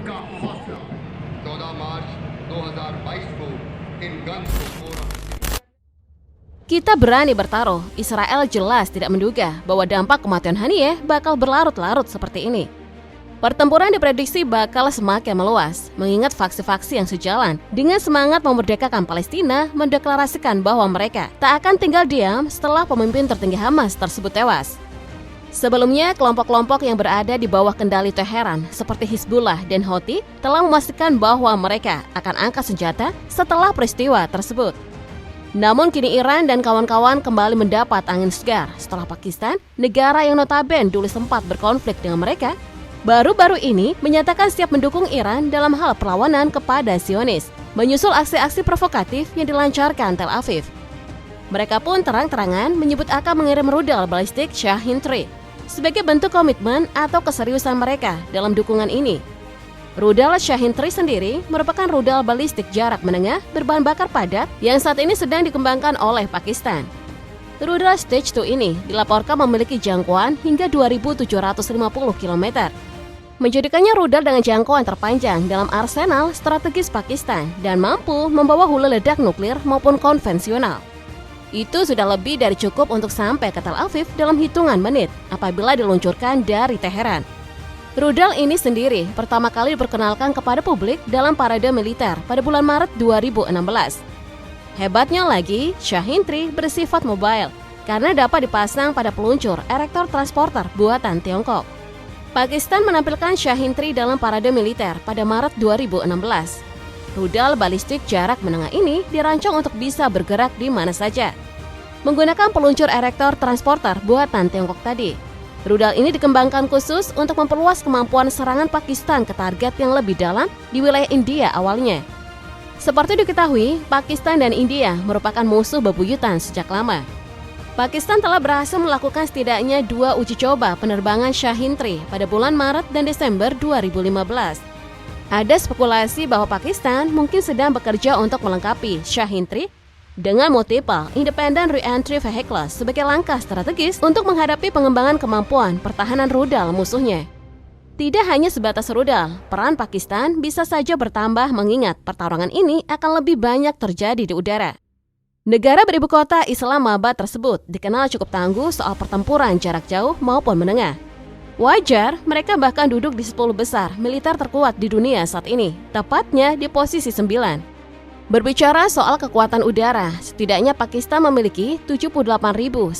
का हौसला 14 मार्च 2022 को इन गन्स को पूरा Kita berani bertaruh, Israel jelas tidak menduga bahwa dampak kematian Haniyeh bakal berlarut-larut seperti ini. Pertempuran diprediksi bakal semakin meluas, mengingat faksi-faksi yang sejalan dengan semangat memerdekakan Palestina mendeklarasikan bahwa mereka tak akan tinggal diam setelah pemimpin tertinggi Hamas tersebut tewas. Sebelumnya, kelompok-kelompok yang berada di bawah kendali Teheran seperti Hizbullah dan Houthi telah memastikan bahwa mereka akan angkat senjata setelah peristiwa tersebut. Namun kini Iran dan kawan-kawan kembali mendapat angin segar setelah Pakistan, negara yang notabene dulu sempat berkonflik dengan mereka, baru-baru ini menyatakan siap mendukung Iran dalam hal perlawanan kepada Zionis, menyusul aksi-aksi provokatif yang dilancarkan Tel Aviv. Mereka pun terang-terangan menyebut akan mengirim rudal balistik Shahin 3 sebagai bentuk komitmen atau keseriusan mereka dalam dukungan ini. Rudal Shahin 3 sendiri merupakan rudal balistik jarak menengah berbahan bakar padat yang saat ini sedang dikembangkan oleh Pakistan. Rudal Stage 2 ini dilaporkan memiliki jangkauan hingga 2.750 km, menjadikannya rudal dengan jangkauan terpanjang dalam arsenal strategis Pakistan dan mampu membawa hulu ledak nuklir maupun konvensional. Itu sudah lebih dari cukup untuk sampai ke Tel Aviv dalam hitungan menit apabila diluncurkan dari Teheran. Rudal ini sendiri pertama kali diperkenalkan kepada publik dalam parade militer pada bulan Maret 2016. Hebatnya lagi, Shahin 3 bersifat mobile karena dapat dipasang pada peluncur erektor transporter buatan Tiongkok. Pakistan menampilkan Shahin 3 dalam parade militer pada Maret 2016. Rudal balistik jarak menengah ini dirancang untuk bisa bergerak di mana saja, menggunakan peluncur erektor transporter buatan Tiongkok tadi. Rudal ini dikembangkan khusus untuk memperluas kemampuan serangan Pakistan ke target yang lebih dalam di wilayah India awalnya. Seperti diketahui, Pakistan dan India merupakan musuh bebuyutan sejak lama. Pakistan telah berhasil melakukan setidaknya 2 uji coba penerbangan Shahin 3 pada bulan Maret dan Desember 2015. Ada spekulasi bahwa Pakistan mungkin sedang bekerja untuk melengkapi Shahin 3 dengan multiple independent re-entry vehicles sebagai langkah strategis untuk menghadapi pengembangan kemampuan pertahanan rudal musuhnya. Tidak hanya sebatas rudal, peran Pakistan bisa saja bertambah mengingat pertarungan ini akan lebih banyak terjadi di udara. Negara beribu kota Islamabad tersebut dikenal cukup tangguh soal pertempuran jarak jauh maupun menengah. Wajar mereka bahkan duduk di 10 besar militer terkuat di dunia saat ini, tepatnya di posisi 9. Berbicara soal kekuatan udara, setidaknya Pakistan memiliki 78.128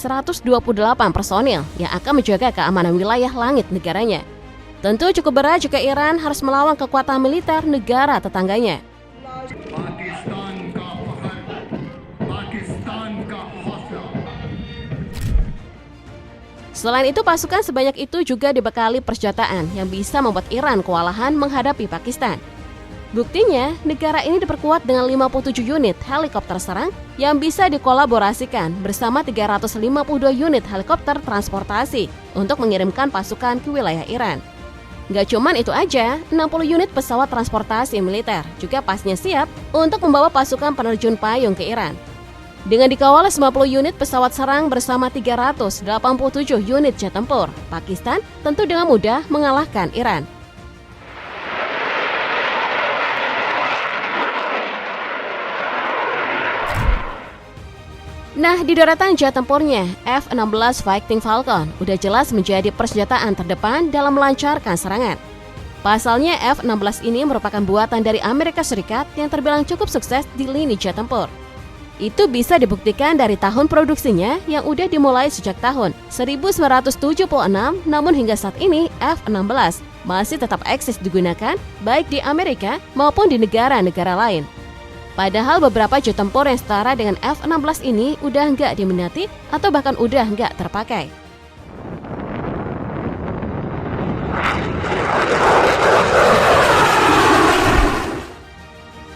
personil yang akan menjaga keamanan wilayah langit negaranya. Tentu cukup berat jika Iran harus melawan kekuatan militer negara tetangganya. Selain itu, pasukan sebanyak itu juga dibekali persenjataan yang bisa membuat Iran kewalahan menghadapi Pakistan. Buktinya, negara ini diperkuat dengan 57 unit helikopter serang yang bisa dikolaborasikan bersama 352 unit helikopter transportasi untuk mengirimkan pasukan ke wilayah Iran. Gak cuman itu aja, 60 unit pesawat transportasi militer juga pastinya siap untuk membawa pasukan penerjun payung ke Iran. Dengan dikawal 90 unit pesawat serang bersama 387 unit jet tempur, Pakistan tentu dengan mudah mengalahkan Iran. Nah, di daratan jet tempurnya, F-16 Fighting Falcon udah jelas menjadi persenjataan terdepan dalam melancarkan serangan. Pasalnya, F-16 ini merupakan buatan dari Amerika Serikat yang terbilang cukup sukses di lini jet tempur. Itu bisa dibuktikan dari tahun produksinya yang udah dimulai sejak tahun 1976, namun hingga saat ini F-16 masih tetap eksis digunakan baik di Amerika maupun di negara-negara lain. Padahal beberapa jet tempur yang setara dengan F-16 ini udah nggak diminati atau bahkan udah nggak terpakai.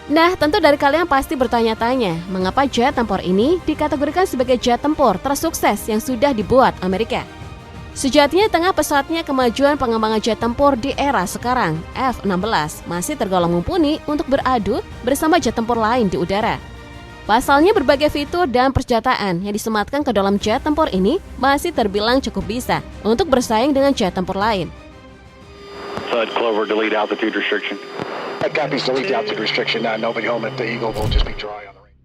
Nah, tentu dari kalian pasti bertanya-tanya, mengapa jet tempur ini dikategorikan sebagai jet tempur tersukses yang sudah dibuat Amerika? Sejatinya tengah pesatnya kemajuan pengembangan jet tempur di era sekarang, F-16 masih tergolong mumpuni untuk beradu bersama jet tempur lain di udara. Pasalnya berbagai fitur dan persenjataan yang disematkan ke dalam jet tempur ini masih terbilang cukup bisa untuk bersaing dengan jet tempur lain. Thud Clover, delete altitude restriction. That copies delete altitude restriction. Nobody home at the Eagle will just be dry on the range.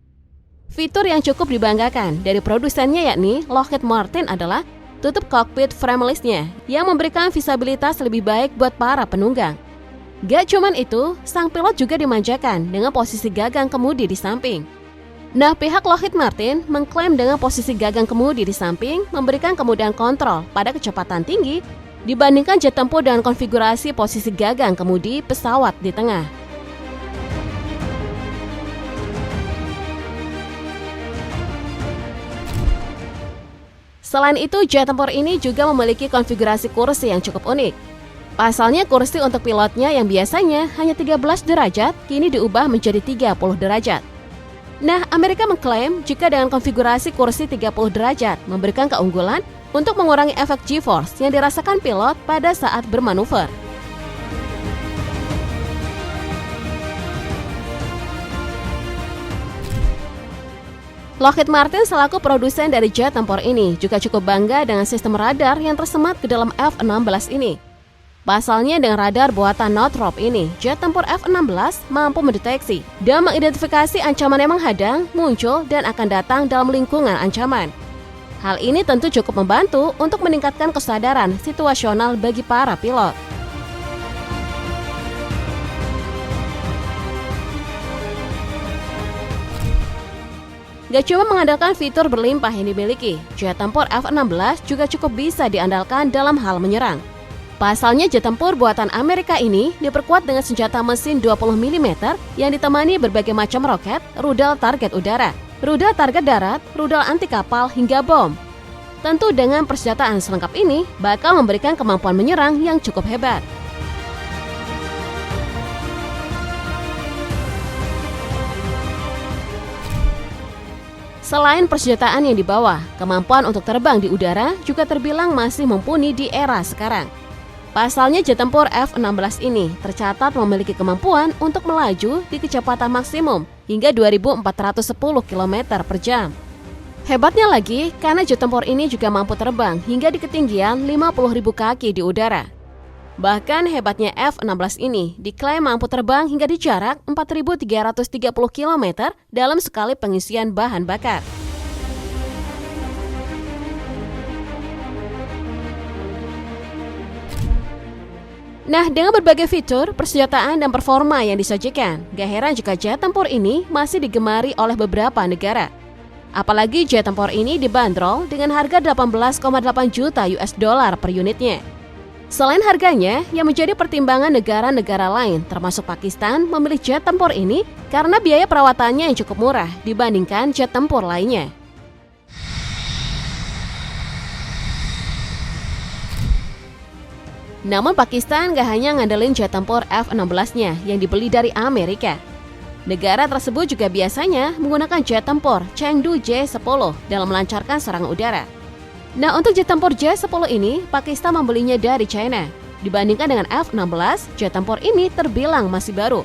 Fitur yang cukup dibanggakan dari produsennya yakni Lockheed Martin adalah tutup cockpit frameless-nya yang memberikan visibilitas lebih baik buat para penunggang. Gak cuman itu, sang pilot juga dimanjakan dengan posisi gagang kemudi di samping. Nah, pihak Lockheed Martin mengklaim dengan posisi gagang kemudi di samping memberikan kemudahan kontrol pada kecepatan tinggi dibandingkan jet tempur dengan konfigurasi posisi gagang kemudi pesawat di tengah. Selain itu, jet tempur ini juga memiliki konfigurasi kursi yang cukup unik. Pasalnya, kursi untuk pilotnya yang biasanya hanya 13 derajat, kini diubah menjadi 30 derajat. Nah, Amerika mengklaim jika dengan konfigurasi kursi 30 derajat memberikan keunggulan untuk mengurangi efek G-force yang dirasakan pilot pada saat bermanuver. Lockheed Martin selaku produsen dari jet tempur ini juga cukup bangga dengan sistem radar yang tersemat ke dalam F-16 ini. Pasalnya dengan radar buatan Northrop ini, jet tempur F-16 mampu mendeteksi dan mengidentifikasi ancaman yang menghadang, muncul, dan akan datang dalam lingkungan ancaman. Hal ini tentu cukup membantu untuk meningkatkan kesadaran situasional bagi para pilot. Gak cuma mengandalkan fitur berlimpah yang dimiliki, jet tempur F-16 juga cukup bisa diandalkan dalam hal menyerang. Pasalnya jet tempur buatan Amerika ini diperkuat dengan senjata mesin 20 mm yang ditemani berbagai macam roket, rudal target udara, rudal target darat, rudal anti kapal, hingga bom. Tentu dengan persenjataan selengkap ini bakal memberikan kemampuan menyerang yang cukup hebat. Selain persenjataan yang dibawa, kemampuan untuk terbang di udara juga terbilang masih mumpuni di era sekarang. Pasalnya jet tempur F-16 ini tercatat memiliki kemampuan untuk melaju di kecepatan maksimum hingga 2.410 km per jam. Hebatnya lagi, karena jet tempur ini juga mampu terbang hingga di ketinggian 50.000 kaki di udara. Bahkan hebatnya F-16 ini diklaim mampu terbang hingga di jarak 4.330 km dalam sekali pengisian bahan bakar. Nah, dengan berbagai fitur, persenjataan, dan performa yang disajikan, gak heran jika jet tempur ini masih digemari oleh beberapa negara. Apalagi jet tempur ini dibanderol dengan harga 18,8 juta US dollar per unitnya. Selain harganya, yang menjadi pertimbangan negara-negara lain, termasuk Pakistan, memilih jet tempur ini karena biaya perawatannya yang cukup murah dibandingkan jet tempur lainnya. Namun Pakistan gak hanya ngandelin jet tempur F-16-nya yang dibeli dari Amerika. Negara tersebut juga biasanya menggunakan jet tempur Chengdu J-10 dalam melancarkan serangan udara. Nah, untuk jet tempur J-10 ini, Pakistan membelinya dari China. Dibandingkan dengan F-16, jet tempur ini terbilang masih baru.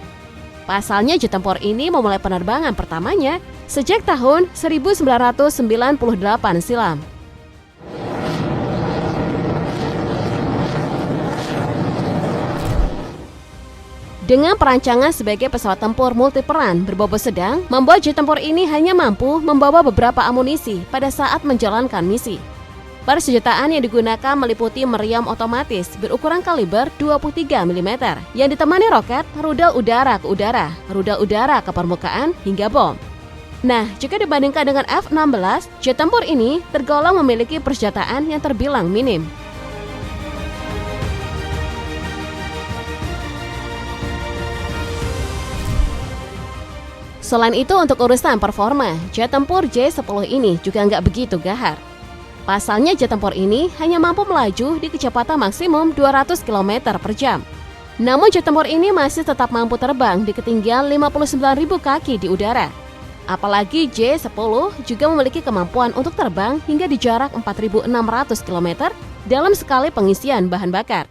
Pasalnya jet tempur ini memulai penerbangan pertamanya sejak tahun 1998 silam. Dengan perancangan sebagai pesawat tempur multiperan berbobot sedang, membuat jet tempur ini hanya mampu membawa beberapa amunisi pada saat menjalankan misi. Persenjataan yang digunakan meliputi meriam otomatis berukuran kaliber 23 mm yang ditemani roket, rudal udara ke udara, rudal udara ke permukaan, hingga bom. Nah, jika dibandingkan dengan F-16, jet tempur ini tergolong memiliki persenjataan yang terbilang minim. Selain itu, untuk urusan performa, jet tempur J-10 ini juga nggak begitu gahar. Pasalnya jet tempur ini hanya mampu melaju di kecepatan maksimum 200 km per jam. Namun jet tempur ini masih tetap mampu terbang di ketinggian 59.000 kaki di udara. Apalagi J-10 juga memiliki kemampuan untuk terbang hingga di jarak 4.600 km dalam sekali pengisian bahan bakar.